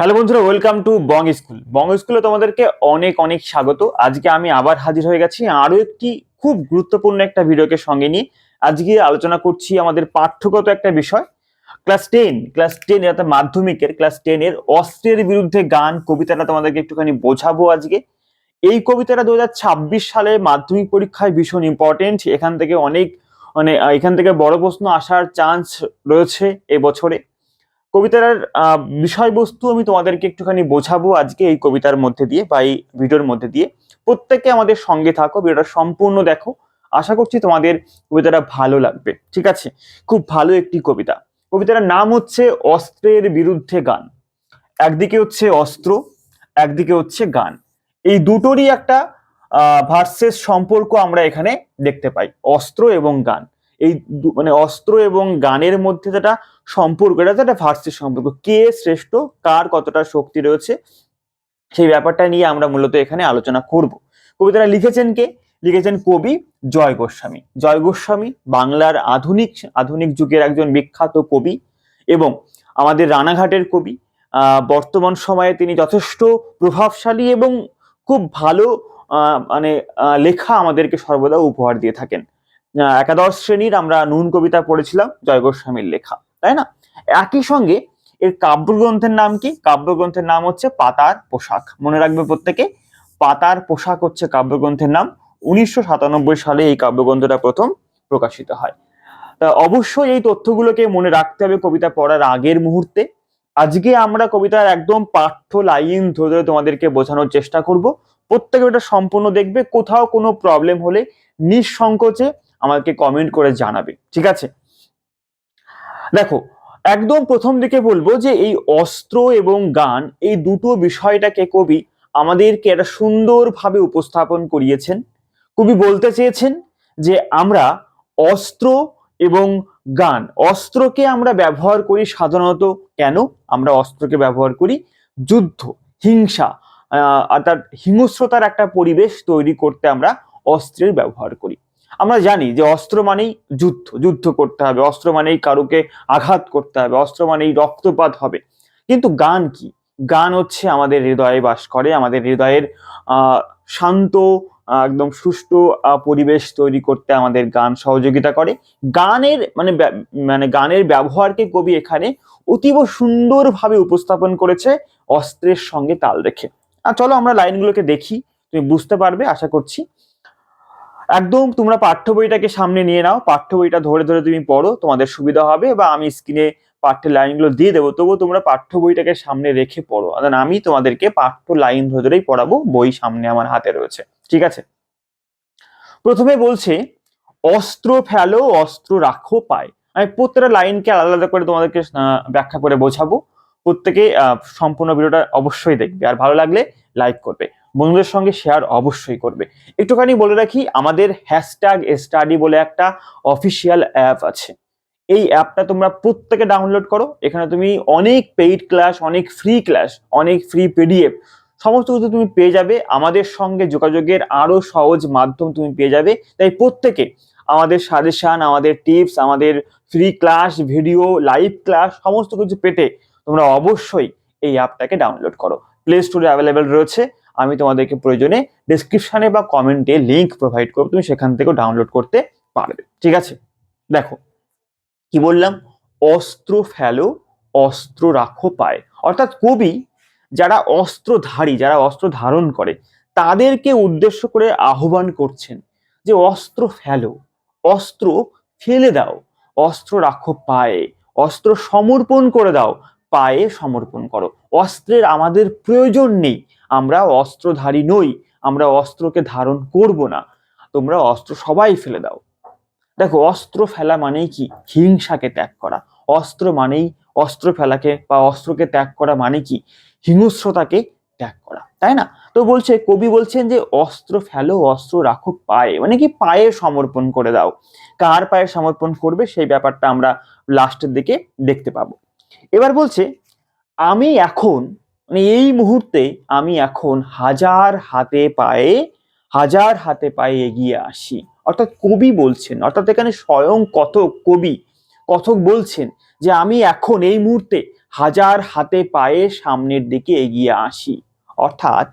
Hello বন্ধুরা, welcome to Bong school. বং স্কুলে তোমাদেরকে অনেক অনেক স্বাগত। আজকে আমি আবার হাজির হয়ে গেছি আরো একটি খুব গুরুত্বপূর্ণ একটা ভিডিওকে সঙ্গে নিয়ে। আজকে আলোচনা করছি আমাদের পাঠ্যগত একটা বিষয়, ক্লাস টেন অর্থাৎ মাধ্যমিকের ক্লাস 10-এর অস্ত্রের বিরুদ্ধে গান কবিতাটা তোমাদেরকে একটুখানি বোঝাবো আজকে। এই কবিতাটা 2026 সালে মাধ্যমিক পরীক্ষায় ভীষণ ইম্পর্টেন্ট। এখান থেকে অনেক এখান থেকে বড় প্রশ্ন আসার চান্স রয়েছে এবছরে। কবিতার বিষয়বস্তু আমি তোমাদেরকে একটুখানি বোঝাবো আজকে এই কবিতার মধ্যে দিয়ে বা এই ভিডিওর মধ্যে দিয়ে। প্রত্যেকে আমাদের সঙ্গে থাকো, ভিডিওটা সম্পূর্ণ দেখো। আশা করছি তোমাদের কবিতাটা ভালো লাগবে। ঠিক আছে, খুব ভালো একটি কবিতা। কবিতাটার নাম হচ্ছে অস্ত্রের বিরুদ্ধে গান। একদিকে হচ্ছে অস্ত্র, একদিকে হচ্ছে গান। এই দুটোরই একটা ভার্সেস সম্পর্ক আমরা এখানে দেখতে পাই, অস্ত্র এবং গান। এই অস্ত্র এবং গানের মধ্যে যেটা সম্পর্ক, এটা একটা ভার্সেস সম্পর্ক। কে শ্রেষ্ঠ, কার কতটা শক্তি রয়েছে, সেই ব্যাপারটা নিয়ে আমরা মূলত এখানে আলোচনা করব। কবিতাটা লিখেছেন কে? লিখেছেন কবি জয় গোস্বামী। জয় গোস্বামী বাংলার আধুনিক আধুনিক যুগের একজন বিখ্যাত কবি এবং আমাদের রানাঘাটের কবি। বর্তমান সময়ে তিনি যথেষ্ট প্রভাবশালী এবং খুব ভালো লেখা আমাদেরকে সর্বদা উপহার দিয়ে থাকেন। একাদশ শ্রেণীর আমরা নুন কবিতা পড়েছিলাম জয় গোস্বামীর লেখা, তাই না? একই সঙ্গে এর কাব্যগ্রন্থের নাম কি? কাব্যগ্রন্থের নাম হচ্ছে পাতার পোশাক। মনে রাখবে প্রত্যেকে, পাতার পোশাক হচ্ছে কাব্যগ্রন্থের নাম। 1997 সালে এই কাব্যগ্রন্থটা প্রথম প্রকাশিত হয়। তা অবশ্যই এই তথ্যগুলোকে মনে রাখতে হবে কবিতা পড়ার আগের মুহূর্তে। আজকে আমরা কবিতার একদম পাঠ্য লাইন ধরে ধরে তোমাদেরকে বোঝানোর চেষ্টা করব। প্রত্যেকে এটা সম্পূর্ণ দেখবে। কোথাও কোনো প্রবলেম হলে নিঃসংকোচে আমাকে কমেন্ট করে জানাবে, ঠিক আছে? দেখো, একদম প্রথম দিকে বলবো যে এই অস্ত্র এবং গান, এই দুটো বিষয়টাকে কবি আমাদেরকে একটা সুন্দরভাবে উপস্থাপন করিয়েছেন। কবি বলতে চেয়েছেন যে আমরা অস্ত্র এবং গান, অস্ত্রকে আমরা ব্যবহার করি সাধারণত কেন? আমরা অস্ত্রকে ব্যবহার করি যুদ্ধ, হিংসা, অর্থাৎ হিংস্রতার একটা পরিবেশ তৈরি করতে আমরা অস্ত্রের ব্যবহার করি। আমরা জানি যে অস্ত্র মানেই যুদ্ধ, যুদ্ধ করতে হবে, অস্ত্র মানেই কারুকে আঘাত করতে হবে, অস্ত্র মানেই রক্তপাত হবে। কিন্তু গান কি? গান হচ্ছে আমাদের হৃদয়ে বাস করে, আমাদের হৃদয়ের শান্ত একদম সুষ্ঠু পরিবেশ তৈরি করতে আমাদের গান সহযোগিতা করে। গানের গানের ব্যবহারকে কবি এখানে অতীব সুন্দরভাবে উপস্থাপন করেছে অস্ত্রের সঙ্গে তাল রেখে। আর চলো আমরা লাইনগুলোকে দেখি, তুমি বুঝতে পারবে আশা করছি। একদম তোমরা পাঠ্য বইটাকে সামনে নিয়ে নাও, পাঠ্য বইটা ধরে ধরে তুমি পড়ো, তোমাদের সুবিধা হবে। বা আমি স্ক্রিনে পাঠ্যের লাইনগুলো দিয়ে দেবো, তবুও তোমরা পাঠ্য বইটাকে সামনে রেখে পড়ো। আমি তোমাদেরকে পাঠ্য লাইন ধরে ধরেই পড়াবো, বই সামনে আমার হাতে রয়েছে, ঠিক আছে? প্রথমে বলছে অস্ত্র ফেলো অস্ত্র রাখো পায়। আমি প্রত্যেকটা লাইনকে আলাদা আলাদা করে তোমাদেরকে ব্যাখ্যা করে বোঝাবো। প্রত্যেকে সম্পূর্ণ ভিডিওটা অবশ্যই দেখবে, আর ভালো লাগলে লাইক করবে, বন্ধুদের সঙ্গে শেয়ার অবশ্যই করবে। একটুখানি বলে রাখি, আমাদের হ্যাশট্যাগ স্টাডি বলে একটা অফিসিয়াল অ্যাপ আছে। এই অ্যাপটা তোমরা প্রত্যেকে ডাউনলোড করো। এখানে তুমি অনেক পেইড ক্লাস, অনেক ফ্রি ক্লাস, অনেক ফ্রি পিডিএফ, সমস্ত কিছু তুমি পেয়ে যাবে। আমাদের সঙ্গে যোগাযোগের আরো সহজ মাধ্যম তুমি পেয়ে যাবে। তাই প্রত্যেকে আমাদের সাজেশন, আমাদের টিপস, আমাদের free class, video, live class সমস্ত কিছু পেতে তোমরা অবশ্যই এই অ্যাপটাকে ডাউনলোড করো। প্লে স্টোরে অ্যাভেলেবেল রয়েছে। আমি তোমাদেরকে প্রয়োজনে ডেসক্রিপশনে বা কমেন্টে লিঙ্ক প্রোভাইড করবো, তুমি সেখান থেকেও ডাউনলোড করতে পারবে, ঠিক আছে? দেখো কি বললাম, অস্ত্র ফেলো অস্ত্র রাখো পায়। অর্থাৎ কবি যারা অস্ত্রধারী, যারা অস্ত্র ধারণ করে, তাদেরকে উদ্দেশ্য করে আহ্বান করছেন যে অস্ত্র ফেলো, অস্ত্র ফেলে দাও, অস্ত্র রাখো পায়ে, অস্ত্র সমর্পণ করে দাও, পায়ে সমর্পণ করো। অস্ত্রের আমাদের প্রয়োজন নেই, আমরা অস্ত্রধারী নই, আমরা অস্ত্রকে ধারণ করব না, তোমরা অস্ত্র সবাই ফেলে দাও। দেখো, অস্ত্র ফেলা মানেই কি? হিংসাকে ত্যাগ করা। অস্ত্র মানেই, অস্ত্র ফেলাকে বা অস্ত্রকে ত্যাগ করা মানে কি? হিংস্রতাকে ত্যাগ করা, তাই না? তো বলছে, কবি বলছেন যে অস্ত্র ফেলো অস্ত্র রাখো পায়ে, মানে কি পায়ে সমর্পণ করে দাও। কার পায়ে সমর্পণ করবে সেই ব্যাপারটা আমরা লাস্টের দিকে দেখতে পাবো। এবার বলছে আমি এখন, মানে এই মুহূর্তে আমি এখন হাজার হাতে পায়ে এগিয়ে আসি। অর্থাৎ কবি বলছেন, অর্থাৎ এখানে স্বয়ং কবি কথক বলছেন যে আমি এখন এই মুহূর্তে হাজার হাতে পায়ে সামনের দিকে এগিয়ে আসি। অর্থাৎ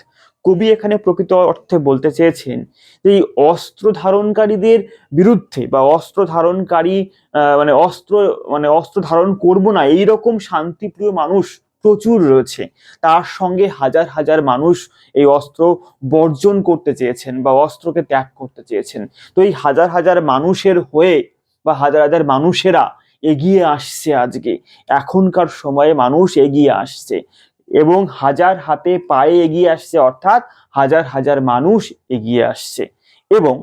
কবি এখানে প্রকৃত অর্থে বলতে চেয়েছেন যে এই অস্ত্র ধারণকারীদের বিরুদ্ধে বা অস্ত্র ধারণকারী অস্ত্র ধারণ করব না এইরকম শান্তিপ্রিয় মানুষ প্রচুর রয়েছে, তার সঙ্গে হাজার হাজার মানুষ এই অস্ত্র বর্জন করতে চেয়েছেন বা অস্ত্রকে ত্যাগ করতে চেয়েছেন। তো এই হাজার হাজার মানুষের হয়ে বা হাজার হাজার মানুষেরা এগিয়ে আসছে। আজকে এখনকার সময়ে মানুষ এগিয়ে আসছে এবং হাজার হাতে পায়ে এগিয়ে আসছে, অর্থাৎ হাজার হাজার মানুষ এগিয়ে আসছে এবং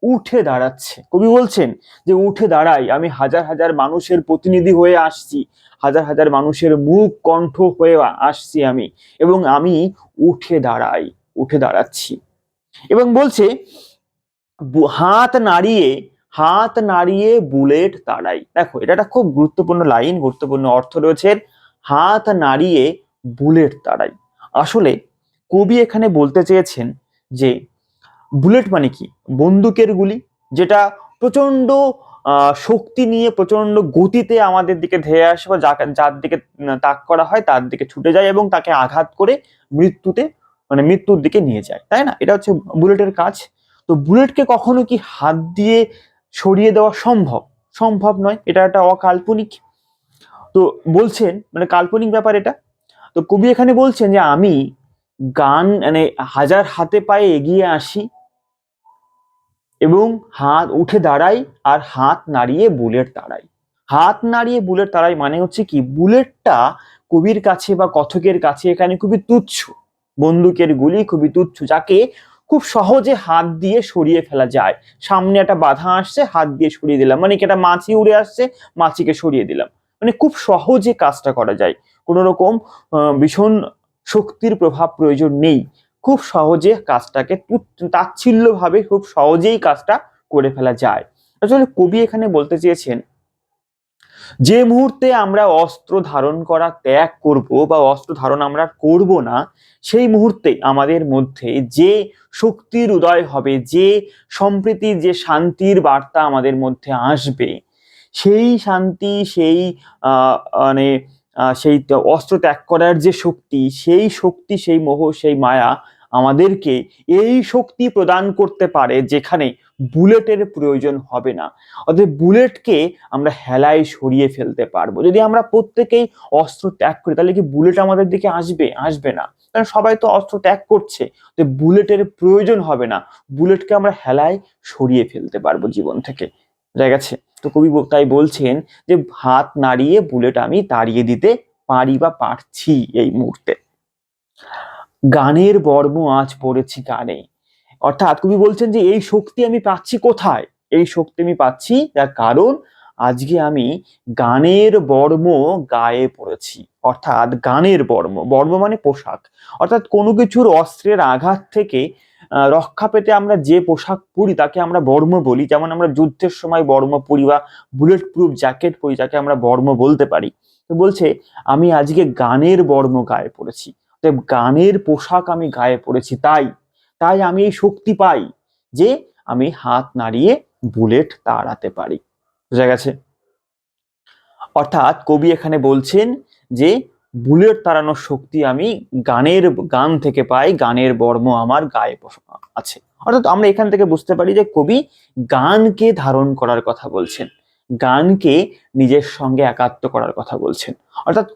উঠে দাঁড়াচ্ছে। কবি বলছেন যে উঠে দাঁড়াই, আমি হাজার হাজার মানুষের প্রতিনিধি হয়ে আসছি, হাজার হাজার মানুষের মুখ কণ্ঠ হয়ে আসছি আমি, এবং আমি উঠে দাঁড়াই, উঠে দাঁড়াচ্ছি। এবং বলছে হাত নাড়িয়ে বুলেট তাড়াই। দেখো, এটা একটা খুব গুরুত্বপূর্ণ লাইন, গুরুত্বপূর্ণ অর্থ রয়েছে। হাত নাড়িয়ে বুলেট তাড়াই। আসলে কবি এখানে বলতে চেয়েছেন যে বুলেট মানে কি? বন্দুকের গুলি, যেটা প্রচন্ড শক্তি নিয়ে প্রচন্ড গতিতে আমাদের দিকে ধেয়ে আসে বা যার দিকে তাক করা হয় তার দিকে ছুটে যায় এবং তাকে আঘাত করে মৃত্যুর দিকে নিয়ে যায়, তাই না? এটা হচ্ছে বুলেটের কাজ। তো বুলেটকে কখনো কি হাত দিয়ে সরিয়ে দেওয়া সম্ভব? সম্ভব নয়, এটা একটা অকাল্পনিক। তো বলছেন মানে কাল্পনিক ব্যাপার এটা। তো কবি এখানে বলছেন যে আমি হাজার হাতে পায়ে এগিয়ে আসি এবং হাত উঠে দাঁড়াই আর হাত নাড়িয়ে বুলেট তাড়াই। হাত নাড়িয়ে বুলেট তাড়াই মানে হচ্ছে কি, বুলেটটা কবির কাছে বা কথকের কাছে এখানে খুবই তুচ্ছ, বন্দুকের গুলি খুবই তুচ্ছ, যাকে খুব সহজে হাত দিয়ে সরিয়ে ফেলা যায়। সামনে একটা বাধা আসছে, হাত দিয়ে সরিয়ে দিলাম, মানে কি একটা মাছি উড়ে আসছে, মাছিকে সরিয়ে দিলাম, মানে খুব সহজে কাজটা করা যায়। কোনো রকম ভীষণ শক্তির প্রভাব প্রয়োজন নেই, খুব সহজে কাজটাকে তাচ্ছিল্য ভাবে খুব সহজেই কাজটা করে ফেলা যায়। আসলে কবি এখানে বলতে চেয়েছেন যে মুহূর্তে আমরা অস্ত্র ধারণ করা ত্যাগ করব বা অস্ত্র ধারণ আমরা করব না, সেই মুহূর্তে আমাদের মধ্যে যে শক্তির উদয় হবে, যে সম্প্রীতির যে শান্তির বার্তা আমাদের মধ্যে আসবে, সেই শান্তি, সেই মানে সেই অস্ত্র ত্যাগ করার যে শক্তি, সেই মোহ, সেই মায়া আমাদেরকে এই শক্তি প্রদান করতে পারে যেখানে বুলেটের প্রয়োজন হবে না। অর্থাৎ বুলেটকে আমরা হেলায় সরিয়ে ফেলতে পারবো। যদি আমরা প্রত্যেকেই অস্ত্র ত্যাগ করি তাহলে কি বুলেট আমাদের দিকে আসবে? আসবে না, কারণ সবাই তো অস্ত্র ত্যাগ করছে। তো বুলেটের প্রয়োজন হবে না, বুলেটকে আমরা হেলায় সরিয়ে ফেলতে পারবো জীবন থেকে। বুঝা গেছে? তো কবি তাই বলছেন যে হাত নাড়িয়ে বুলেট আমি তাড়িয়ে দিতে পারি বা পারছি এই মুহূর্তে। গানের বর্ম আজ পড়েছি গানে। অর্থাৎ কবি বলছেন যে এই শক্তি আমি পাচ্ছি কোথায়? এই শক্তি আমি পাচ্ছি তার কারণ আজকে আমি গানের বর্ম গায়ে পড়েছি। অর্থাৎ গানের বর্ম মানে পোশাক, অর্থাৎ কোনো কিছুর অস্ত্রের আঘাত থেকে রক্ষা পেতে আমরা যে পোশাক পরি তাকে আমরা বর্ম বলি। যেমন আমরা যুদ্ধের সময় বর্ম পরি বা বুলেট প্রুফ জ্যাকেট পরি, যাকে আমরা বর্ম বলতে পারি। তো বলছে আমি আজকে গানের বর্ম গায়ে পড়েছি, গানের পোশাক আমি গায়ে পড়েছি, তাই আমি এই শক্তি পাই যে আমি হাত নাড়িয়ে বুলেট তাড়াতে পারি। বুঝা গেছে? অর্থাৎ কবি এখানে বলছেন যে বুলেট তাড়ানোর শক্তি আমি গান থেকে পাই, গানের বর্ম আমার গায়ে আছে। অর্থাৎ আমরা এখান থেকে বুঝতে পারি যে কবি গানকে ধারণ করার কথা বলছেন, গানকে নিজের সঙ্গে একাত্ম করার কথা বলছেন। অর্থাৎ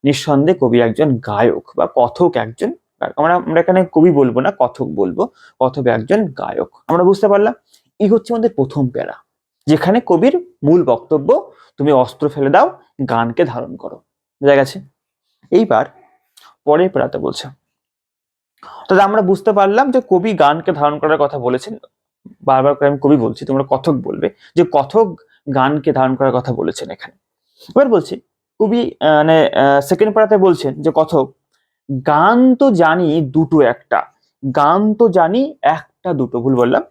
নিঃসন্দেহে কবি একজন গায়ক বা কথক একজন। আমরা এখানে কবি বলবো না, কথক বলবো। কথক একজন গায়ক। আমরা বুঝতে পারলাম। এই হচ্ছে আমাদের প্রথম প্যারা, যেখানে কবির মূল বক্তব্য তুমি অস্ত্র ফেলে দাও, গানকে ধারণ করো। বুঝা গেছে? এইবার পরের প্যারাতে বলছে, তাহলে আমরা বুঝতে পারলাম যে কবি গানকে ধারণ করার কথা বলেছেন। বারবার করে আমি কবি বলছি, তোমরা কথক বলবে, যে কথক গানকে ধারণ করার কথা বলেছেন এখানে। এবার বলছি কবি মানে সেকেন্ড প্যারাতে বলছেন যে কথক গান তো জানি দুটো একটা, গান তো জানি একটা দুটো, ভুল বললাম,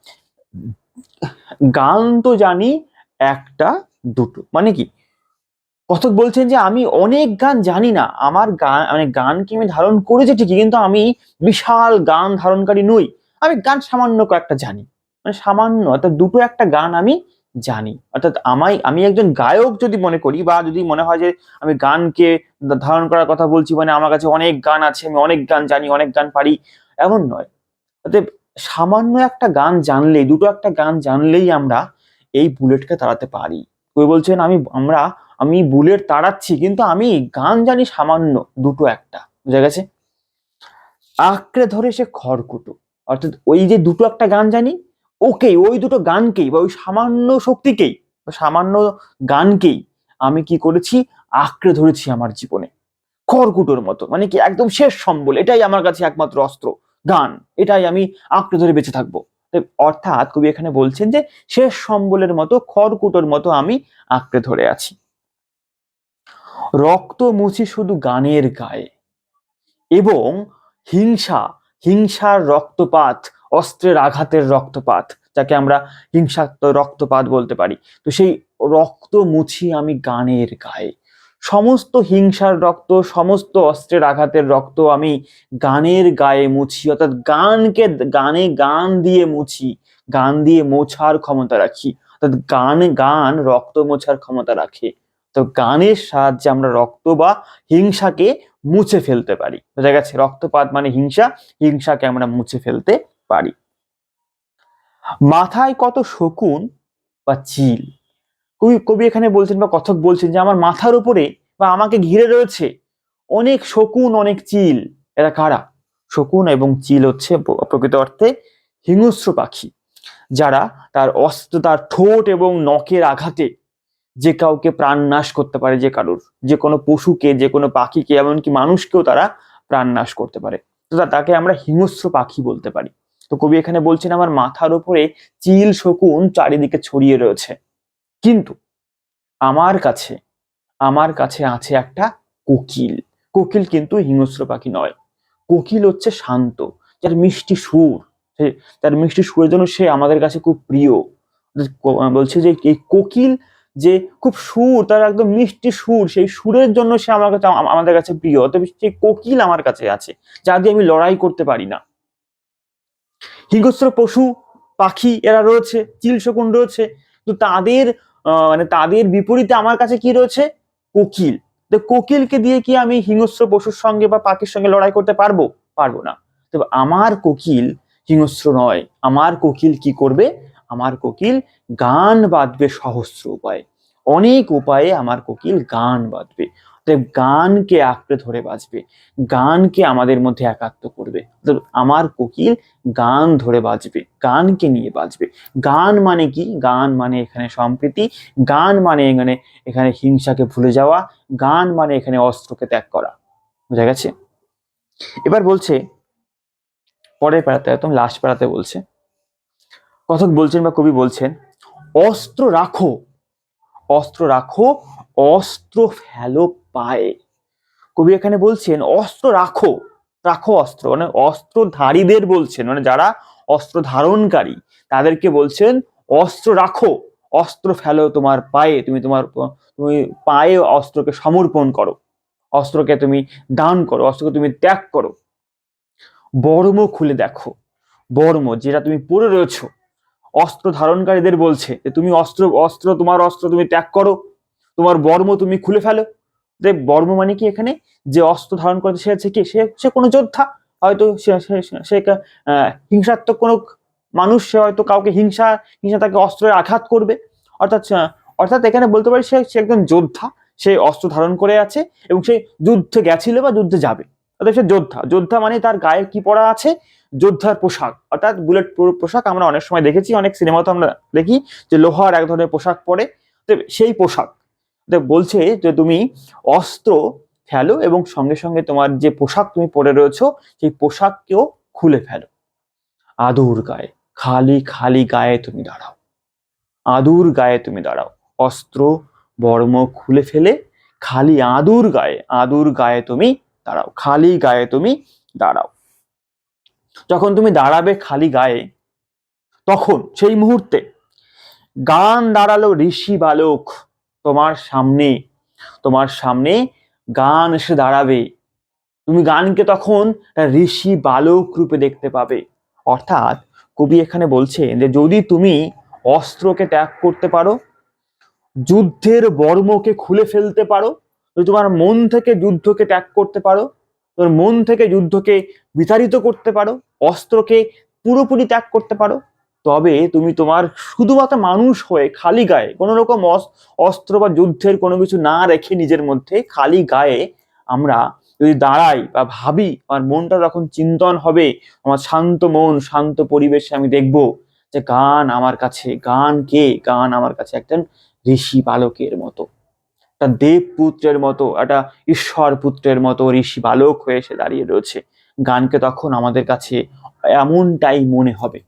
গান তো জানি একটা দুটো মানে কি? কথক বলছেন যে আমি অনেক গান জানি না, আমার গান মানে গানকে আমি ধারণ করেছি ঠিকই, কিন্তু আমি বিশাল গান ধারণকারী নই। আমি গান সামান্য কয়েকটা জানি, মানে সামান্য, অর্থাৎ দুটো একটা গান আমি জানি। অর্থাৎ আমি একজন গায়ক যদি মনে করি, বা যদি মনে হয় যে আমি গানকে ধারণ করার কথা বলছি, মানে আমার কাছে অনেক গান আছে, আমি অনেক গান জানি, অনেক গান পারি, এমন নয়। অতএব সামান্য একটা গান জানলেই, দুটো একটা গান জানলেই আমরা এই বুলেটকে তাড়াতে পারি। কেউ বলছেন আমি বুলেট তাড়াচ্ছি, কিন্তু আমি গান জানি সামান্য দুটো একটা, বুঝা গেছে? আঁকড়ে ধরে সে খড়কুটো, অর্থাৎ ওই যে দুটো একটা গান জানি, ওই দুটো গানকেই, বা ওই সামান্য শক্তিকেই, বা সামান্য গানকেই আমি কি করেছি, আঁকড়ে ধরেছি আমার জীবনে খড়কুটোর মতো। মানে কি, একদম শেষ সম্বল, এটাই আমার কাছে একমাত্র অস্ত্র, গান, এটাই আমি আঁকড়ে ধরে বেঁচে থাকবো। অর্থাৎ কবি এখানে বলছেন যে শেষ সম্বলের মতো, খড়কুটোর মতো আমি আঁকড়ে ধরে আছি। রক্ত মুছি শুধু গানের গায়ে, এবং হিংসার রক্তপাত, অস্ত্রের আঘাতের রক্তপাত, যাকে আমরা হিংসাত্মক রক্তপাত বলতে পারি, তো সেই রক্ত মুছি আমি গানের গায়ে। সমস্ত হিংসার রক্ত, সমস্ত অস্ত্রের আঘাতের রক্ত আমি গানের গায়ে মুছি, অর্থাৎ গান দিয়ে মুছি, গান দিয়ে মোছার ক্ষমতা রাখি। অর্থাৎ গান রক্ত মোছার ক্ষমতা রাখে। তো গানের সাহায্যে আমরা রক্ত বা হিংসাকে মুছে ফেলতে পারি। বোঝা গেছে? রক্তপাত মানে হিংসাকে আমরা মুছে ফেলতে পারি। মাথায় কত শকুন বা চিল। কবি এখানে বলছেন, বা কথক বলছেন, যে আমার মাথার উপরে বা আমাকে ঘিরে রয়েছে অনেক শকুন, অনেক চিল। এরা কারা? শকুন এবং চিল হচ্ছে প্রকৃত অর্থে হিংস্র পাখি, যারা তার ঠোঁট এবং নখের আঘাতে যে কাউকে প্রাণ নাশ করতে পারে, যে কোনো পশুকে, যে কোনো পাখিকে, এমনকি মানুষকেও তারা প্রাণ নাশ করতে পারে। তো তাকে আমরা হিংস্র পাখি বলতে পারি। তো কবি এখানে বলছেন আমার মাথার উপরে চিল শকুন চারিদিকে ছড়িয়ে রয়েছে, কিন্তু আমার কাছে আছে একটা কোকিল। কোকিল কিন্তু হিংস্র পাখি নয়। কোকিল হচ্ছে শান্ত, যার মিষ্টি সুর, তার মিষ্টি সুরের জন্য সে আমাদের কাছে খুব প্রিয়। বলছে যে এই কোকিল যে খুব তার একদম মিষ্টি সুর, সেই সুরের জন্য সে আমাদের কাছে প্রিয়। তবে সেই কোকিল আমার কাছে আছে, যা দিয়ে আমি লড়াই করতে পারি না। হিংস্র পশু পাখি এরা রয়েছে, চিল শকুন রয়েছে, তো তাদের বিপরীতে আমার কাছে কি রয়েছে? কোকিল। তো কোকিলকে দিয়ে কি আমি হিংস্র পশুর সঙ্গে বা পাখির সঙ্গে লড়াই করতে পারবো? পারবো না। তবে আমার কোকিল হিংস্র নয়। আমার কোকিল কি করবে? আমার কোকিল গান বাঁধবে সহস্র উপায়ে। অনেক উপায়ে আমার কোকিল গান বাঁধবে। গানকে আঁকড়ে ধরে বাঁচবে, গানকে আমাদের মধ্যে একাত্ম করবে। আমার কোকিল গান ধরে বাঁচবে, গানকে নিয়ে বাঁচবে। গান মানে কি? গান মানে এখানে সম্প্রীতি, গান মানে এখানে হিংসাকে ভুলে যাওয়া, গান মানে এখানে অস্ত্রকে ত্যাগ করা। বুঝা গেছে? এবার বলছে পরের পাড়াতে, একদম লাস্ট পাড়াতে বলছে, কথক বলছেন বা কবি বলছেন, অস্ত্র রাখো, অস্ত্র রাখো, অস্ত্র ফেলো পায়ে। কবি এখানে বলছেন অস্ত্র রাখো, রাখো অস্ত্র, মানে অস্ত্রধারীদের বলছেন, মানে যারা অস্ত্র ধারণকারী তাদেরকে বলছেন অস্ত্র রাখো, অস্ত্র ফেলো তোমার পায়ে, তুমি পায়ে অস্ত্রকে সমর্পণ করো, অস্ত্রকে তুমি দান করো, অস্ত্রকে তুমি ত্যাগ করো। বর্ম খুলে দেখো, বর্ম যেটা তুমি পরে রয়েছো, অস্ত্র ধারণকারীদের বলছে যে তুমি তোমার অস্ত্র তুমি ত্যাগ করো, তোমার বর্ম তুমি খুলে ফেলো। বর্ম মানে কি? এখানে যে অস্ত্র ধারণ করতে সে আছে কি, সে কোনো যোদ্ধা, হয়তো সে হিংসাত্মক কোনো মানুষ, সে হয়তো কাউকে হিংসা তাকে অস্ত্রের আঘাত করবে। অর্থাৎ অর্থাৎ এখানে বলতে পারি সে একজন যোদ্ধা, সে অস্ত্র ধারণ করে আছে এবং সে যুদ্ধে গেছিল বা যুদ্ধে যাবে। অর্থাৎ সে যোদ্ধা মানে তার গায়ে কি পরা আছে? যোদ্ধার পোশাক, অর্থাৎ বুলেট প্রুফ পোশাক। আমরা অনেক সময় দেখেছি, অনেক সিনেমাতে আমরা দেখি যে লোহার এক ধরনের পোশাক পরে, সেই পোশাক বলছে যে তুমি অস্ত্র ফেলো এবং সঙ্গে সঙ্গে তোমার যে পোশাক তুমি পরে রয়েছো সেই পোশাককেও খুলে ফেলো। আদুর গায়ে, খালি খালি গায়ে তুমি দাঁড়াও, আদুর গায়ে তুমি দাঁড়াও, অস্ত্র বর্ম খুলে ফেলে খালি আদুর গায়ে তুমি দাঁড়াও, খালি গায়ে তুমি দাঁড়াও। যখন তুমি দাঁড়াবে খালি গায়ে, তখন সেই মুহূর্তে গান দাঁড়ালো ঋষি বালক তোমার সামনে, তোমার সামনে গান এসে দাঁড়াবে। তুমি গানকে তখন ঋষি বালক রূপে দেখতে পাবে। অর্থাৎ কবি এখানে বলছেন যে যদি তুমি অস্ত্রকে ত্যাগ করতে পারো, যুদ্ধের বর্মকে খুলে ফেলতে পারো, যদি তোমার মন থেকে যুদ্ধকে ত্যাগ করতে পারো, তোমার মন থেকে যুদ্ধকে বিতাড়িত করতে পারো, অস্ত্রকে পুরোপুরি ত্যাগ করতে পারো, তবে তুমি তোমার শুধুমাত্র মানুষ হয়ে খালি গায়ে কোনো রকম অস্ত্র বা যুদ্ধের কোনো কিছু না রেখে নিজের মধ্যে খালি গায়ে আমরা যদি দাঁড়াই বা ভাবি, আমার মনটা যখন চিন্তন হবে, আমার শান্ত মন শান্ত পরিবেশে আমি দেখব যে গান আমার কাছে, গান কে, গান আমার কাছে একজন ঋষি বালকের মতো, একটা দেবপুত্রের মতো, একটা ঈশ্বর পুত্রের মতো ঋষি বালক হয়ে এসে দাঁড়িয়ে রয়েছে। গানকে তখন আমাদের কাছে এমনটাই মনে হবে,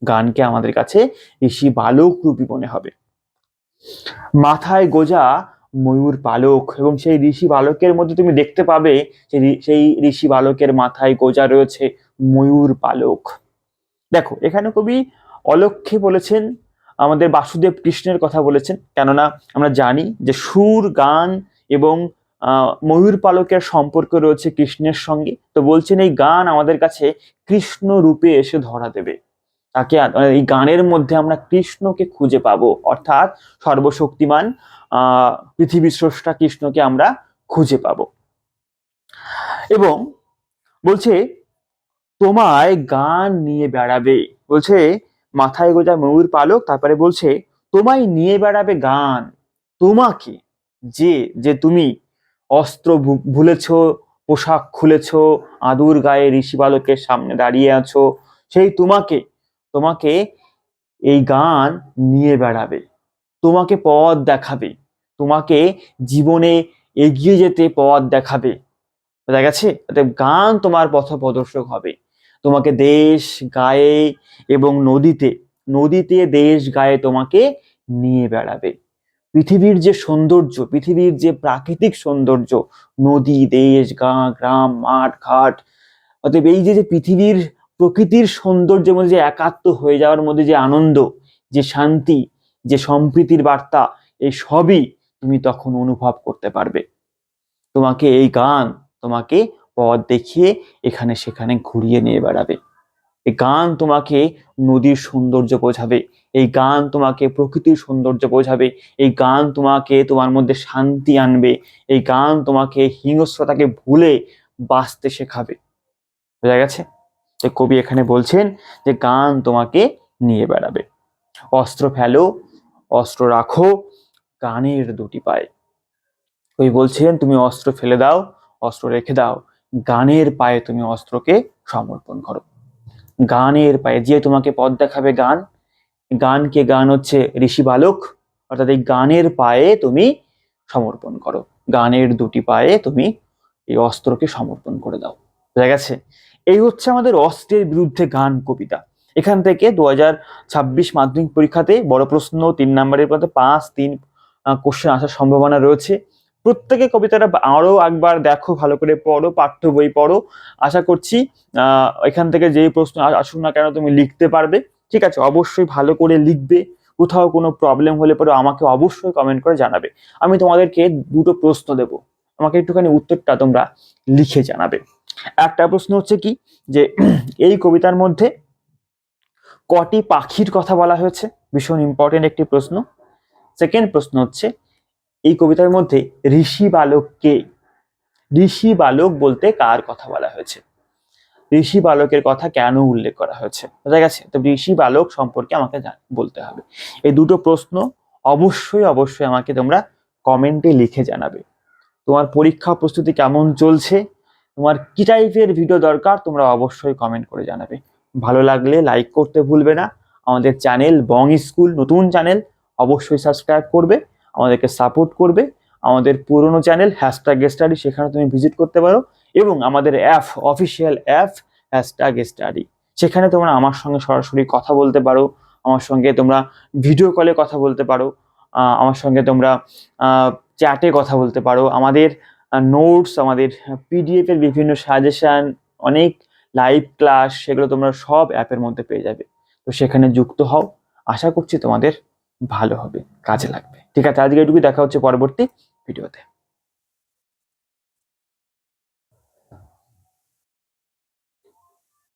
গানকে আমাদের কাছে ঋষি বালক রূপী মনে হবে। মাথায় গোজা ময়ূর পালক, এবং সেই ঋষি বালকের মধ্যে তুমি দেখতে পাবে সেই ঋষি বালকের মাথায় গোজা রয়েছে ময়ূর পালক। দেখো এখানে কবি অলক্ষ্যে বলেছেন, আমাদের বাসুদেব কৃষ্ণের কথা বলেছেন, কেননা আমরা জানি যে সুর, গান এবং ময়ূর পালকের সম্পর্ক রয়েছে কৃষ্ণের সঙ্গে। তো বলছেন এই গান আমাদের কাছে কৃষ্ণ রূপে এসে ধরা দেবে, তাকে এই গানের মধ্যে আমরা কৃষ্ণকে খুঁজে পাবো, অর্থাৎ সর্বশক্তিমান পৃথিবীর স্রষ্টা কৃষ্ণকে আমরা খুঁজে পাবো। এবং বলছে তোমায় গান নিয়ে বেড়াবে, বলছে মাথায় গোজা ময়ূর পালক, তারপরে বলছে তোমায় নিয়ে বেড়াবে গান, তোমাকে, যে যে তুমি অস্ত্র ভুলেছ, পোশাক খুলেছ, আদুর গায়ে ঋষি বালকের সামনে দাঁড়িয়ে আছো, সেই তোমাকে, তোমাকে এই গান নিয়ে বেড়াবে, তোমাকে পথ দেখাবে, তোমাকে জীবনে এগিয়ে যেতে পথ দেখাবে। বোঝা গেছে? গান তোমার পথ প্রদর্শক হবে, তোমাকে দেশ গায়ে এবং নদীতে, নদীতে দেশ গায়ে তোমাকে নিয়ে বেড়াবে। পৃথিবীর যে সৌন্দর্য, পৃথিবীর যে প্রাকৃতিক সৌন্দর্য, নদী, দেশ, গ্রাম, মাঠ, ঘাট, অতএব এই যে পৃথিবীর প্রকৃতির সৌন্দর্যের মধ্যে যে একাত্ম হয়ে যাওয়ার মধ্যে যে আনন্দ, যে শান্তি, যে সম্প্রীতির বার্তা, এই সবই তুমি তখন অনুভব করতে পারবে। তোমাকে এই গান তোমাকে পথ দেখিয়ে এখানে সেখানে ঘুরিয়ে নিয়ে বেড়াবে। এই গান তোমাকে নদীর সৌন্দর্য বোঝাবে, এই গান তোমাকে প্রকৃতির সৌন্দর্য বোঝাবে, এই গান তোমাকে তোমার মধ্যে শান্তি আনবে, এই গান তোমাকে হিংস্রতাকে ভুলে বাঁচতে শেখাবে। বোঝা গেছে? যে কবি এখানে বলছেন যে গান তোমাকে নিয়ে বেড়াবে। অস্ত্র ফেলো, অস্ত্র রাখো গানের দুটি পায়ে। কবি বলছেন তুমি অস্ত্র ফেলে দাও, অস্ত্র রেখে দাও, গানের পায়ে তুমি অস্ত্রকে সমর্পণ করো। গানের পায়ে, যে তোমাকে পথ দেখাবে গান, গানকে, গান হচ্ছে ঋষি বালক, অর্থাৎ এই গানের পায়ে তুমি সমর্পণ করো, গানের দুটি পায়ে তুমি এই অস্ত্রকে সমর্পণ করে দাও। বুঝা গেছে? এই হচ্ছে আমাদের অস্ত্রের বিরুদ্ধে গান কবিতা। এখান থেকে 2026 মাধ্যমিক পরীক্ষাতে বড় প্রশ্ন 3 নম্বরের পথে 5-3 কোশ্চেন আসার সম্ভাবনা রয়েছে। প্রত্যেকে কবিতাটা আরো একবার দেখো, ভালো করে পড়ো, পাঠ্য বই পড়ো। আশা করছি এখান থেকে যেই প্রশ্ন আসুক না কেন তুমি লিখতে পারবে। ঠিক আছে? অবশ্যই ভালো করে লিখবে। কোথাও কোনো প্রবলেম হলে পরে আমাকে অবশ্যই কমেন্ট করে জানাবে। আমি তোমাদেরকে দুটো প্রশ্ন দেব, আমাকে একটুখানি উত্তরটা তোমরা লিখে জানাবে। একটা প্রশ্ন হচ্ছে কি, যে এই কবিতার মধ্যে কটি পাখির কথা বলা হয়েছে? ভীষণ ইম্পর্টেন্ট একটি প্রশ্ন। সেকেন্ড প্রশ্ন হচ্ছে এই কবিতার মধ্যে ঋষি বালক কে? ঋষি বালক বলতে কার কথা বলা হয়েছে? ঋষি বালকের কথা কেন উল্লেখ করা হয়েছে? বুঝা গেছে? তো ঋষি বালক সম্পর্কে আমাকে বলতে হবে। এই দুটো প্রশ্ন অবশ্যই অবশ্যই আমাকে তোমরা কমেন্টে লিখে জানাবে। তোমার পরীক্ষা প্রস্তুতি কেমন চলছে, তোমার কি টাইপের ভিডিও দরকার, তোমরা অবশ্যই কমেন্ট করে জানাবে। ভালো লাগলে লাইক করতে ভুলবে না। আমাদের চ্যানেল বং স্কুল, নতুন চ্যানেল, অবশ্যই সাবস্ক্রাইব করবে, আমাদেরকে সাপোর্ট করবে। আমাদের পুরনো চ্যানেল #স্টাডি, সেখানে তুমি ভিজিট করতে পারো, এবং আমাদের অ্যাপ, অফিসিয়াল অ্যাপ #স্টাডি, সেখানে তোমরা আমার সঙ্গে সরাসরি কথা বলতে পারো, আমার সঙ্গে তোমরা ভিডিও কলে কথা বলতে পারো, আমার সঙ্গে তোমরা চ্যাটে কথা বলতে পারো। আমাদের নোটস, আমাদের পিডিএফ এর বিভিন্ন সাজেশন, অনেক লাইভ ক্লাস, সেগুলো তোমরা সব অ্যাপের মধ্যে পেয়ে যাবে। তো সেখানে যুক্ত হও, আশা করছি তোমাদের ভালো হবে, কাজে লাগবে। ঠিক আছে, আজকে এটুকুই, দেখা হচ্ছে পরবর্তী ভিডিওতে।